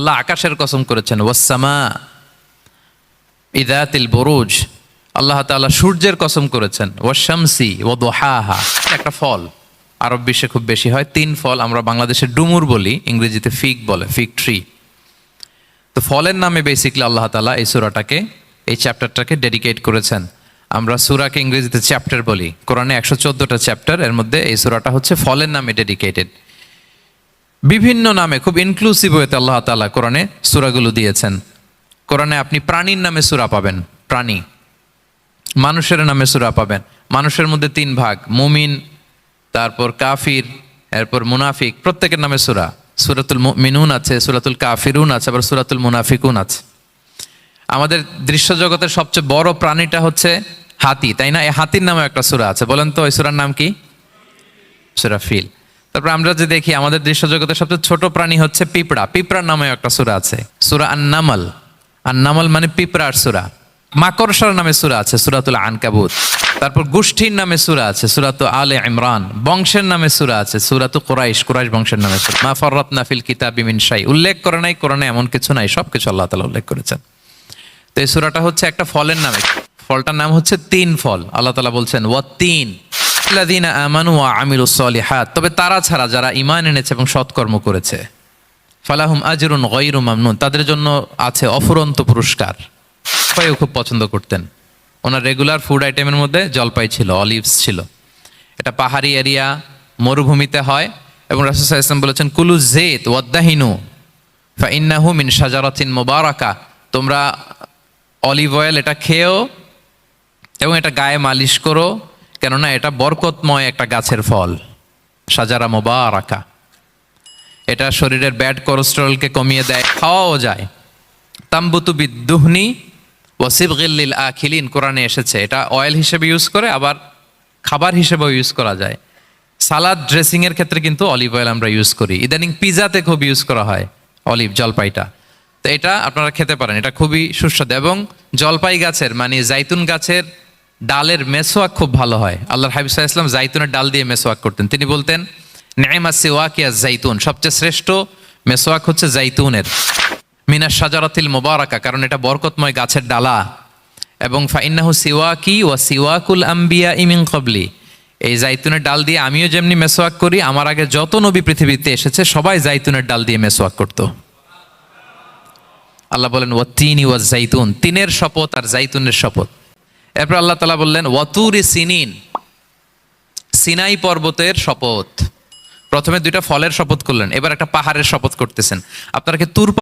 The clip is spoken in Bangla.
আল্লাহ আকাশের কসম করেছেন, ওয়াসসামা ইযাতিল বুরুজ, আল্লাহ তাআলা সূর্যের কসম করেছেন, ওয়াশ-শামসি ওয়া দুহাহা। একটা ফল আরব বিশ্বে খুব বেশি হয়, 3 ফল, আমরা বাংলাদেশে ডুমুর বলি, ইংরেজিতে ফিগ বলে, ফিগ ট্রি। তো ফলের নামে বেসিক্যালি আল্লাহ তাআলা এই সূরাটাকে, এই চ্যাপ্টারটাকে ডেডিকেট করেছেন। আমরা সূরাকে ইংরেজিতে চ্যাপ্টার বলি, কোরআনে 114টা চ্যাপ্টার, এর মধ্যে এই সূরাটা হচ্ছে ফলের নামে ডেডিকেটেড। বিভিন্ন নামে খুব ইনক্লুসিভ ওয়েতে আল্লাহ তাআলা কোরআনে সূরাগুলো দিয়েছেন। কোরআনে আপনি প্রাণীর নামে সূরা পাবেন, প্রাণী। মানুষের নামে সূরা পাবেন, মানুষের মধ্যে 3 ভাগ, মুমিন, তারপর কাফির, এরপর মুনাফিক, প্রত্যেকের নামে সূরা। সূরাতুল মুমিনুন আছে, সূরাতুল কাফিরুন আছে, আবার সূরাতুল মুনাফিকুন আছে। আমাদের দৃশ্য জগতের সবচেয়ে বড় প্রাণীটা হচ্ছে হাতি, তাই না? এই হাতির নামে একটা সূরা আছে, বলেন তো ওই সূরার নাম কি? সূরা ফিল। তারপর আমরা যে দেখি আমাদের দৃশ্য জগতের সবচেয়ে ছোট প্রাণী হচ্ছে পিঁপড়া, পিঁপড়ার নামে একটা সূরা আছে, সূরা আন-নামল। আন-নামল মানে পিঁপড়ার সূরা। মাকড়সার নামে সূরা আছে, সূরাতুল আনকাবুত। তারপর গোষ্ঠীর নামে সূরা আছে, সূরাতুল আলে ইমরান। বংশের নামে সূরা আছে, সূরাতুল কুরাইশ, কুরাইশ বংশের নামে সূরা। মা ফাররাতনা ফিল কিতাবি মিন শাই, উল্লেখ করে নাই কোরআনে এমন কিছু নাই, সবকিছু আল্লাহ তাআলা উল্লেখ করেছেন। তো এই সূরাটা হচ্ছে একটা ফলের নামে, ফলটার নাম হচ্ছে 3 ফল। আল্লাহ তাআলা বলছেন ওয়াত-তিন আল্লাযীনা আমানু ওয়া আমিলুস সলিহাত, তবে তারা ছাড়া যারা ঈমান এনেছে এবং সৎকর্ম করেছে, ফালাহুম আজরুন গায়রু মামনুন, তাদের জন্য আছে অফুরন্ত পুরস্কার। জলপাইও খুব পছন্দ করতেন, ওনার রেগুলার ফুড আইটেমের মধ্যে জলপাই ছিল, অলিভস ছিল। এটা পাহাড়ি এরিয়া, মরুভূমিতে হয়, এবং রাসূল সাল্লাল্লাহু আলাইহি ওয়াসাল্লাম বলেছেন কুলু যাইত ওয়াদ-দাহিনু ফাইন্নাহু মিন শাজারাতিন মুবারাকা, তোমরা অলিভ অয়েল এটা খেও এবং এটা গায়ে মালিশ করো, কেননা এটা বরকতময় একটা গাছের ফল, শাজারা মুবারাকা। এটা শরীরের ব্যাড কোলেস্টেরলকে কমিয়ে দেয়, খাওয়াও যায়। তামবুতু বিদ্দুহনি ওয়া সিবগিল লিল আখিলিন, কোরআনে এসেছে। এটা অয়েল হিসেবে ইউজ করে, আবার খাবার হিসেবেও ইউজ করা যায়। সালাদ ড্রেসিং এর ক্ষেত্রে কিন্তু অলিভ অয়েল আমরা ইউজ করি, ইদানিং পিজাতে খুব ইউজ করা হয় অলিভ, জলপাইটা। তো এটা আপনারা খেতে পারেন, এটা খুবই সুস্বাদু। এবং জলপাই গাছের মানে জাইতুন গাছের ডালের মেসোয়াক খুব ভালো হয়। আল্লাহর হাবিব সাল্লাল্লাহু আলাইহি ওয়াসাল্লাম জাইতুনের ডাল দিয়ে মেসোয়াক করতেন। তিনি বলতেন নি'মাস সিওয়াকিয়া জাইতুন, সবচেয়ে শ্রেষ্ঠ মেসোয়াক হচ্ছে জাইতুনের। মিনাশ শাজারাতিল মুবারাকা, কারণ এটা বরকতময় গাছের ডালা। এবং ফাইন্নাহু সিওয়াকি ওয়া সিওয়াকুল আম্বিয়া মিন ক্বাবলি, এই জাইতুনের ডাল দিয়ে আমিও যেমনি মেসোয়াক করি, আমার আগে যত নবী পৃথিবীতে এসেছে সবাই জাইতুনের ডাল দিয়ে মেসোয়াক করতো। আল্লাহ বলেন ওয়াত-তিনি ওয়াজ-জাইতুন, তিনের শপথ আর জাইতুনের শপথ। এরপর আল্লাহ তাআলা বললেন ওয়াতুরি সিনিন, সিনাই পর্বতের শপথ। প্রথমে 2টা ফলের শপথ করলেন, এবার একটা পাহাড়ের শপথ করতেছেন। আপনারা কি তুর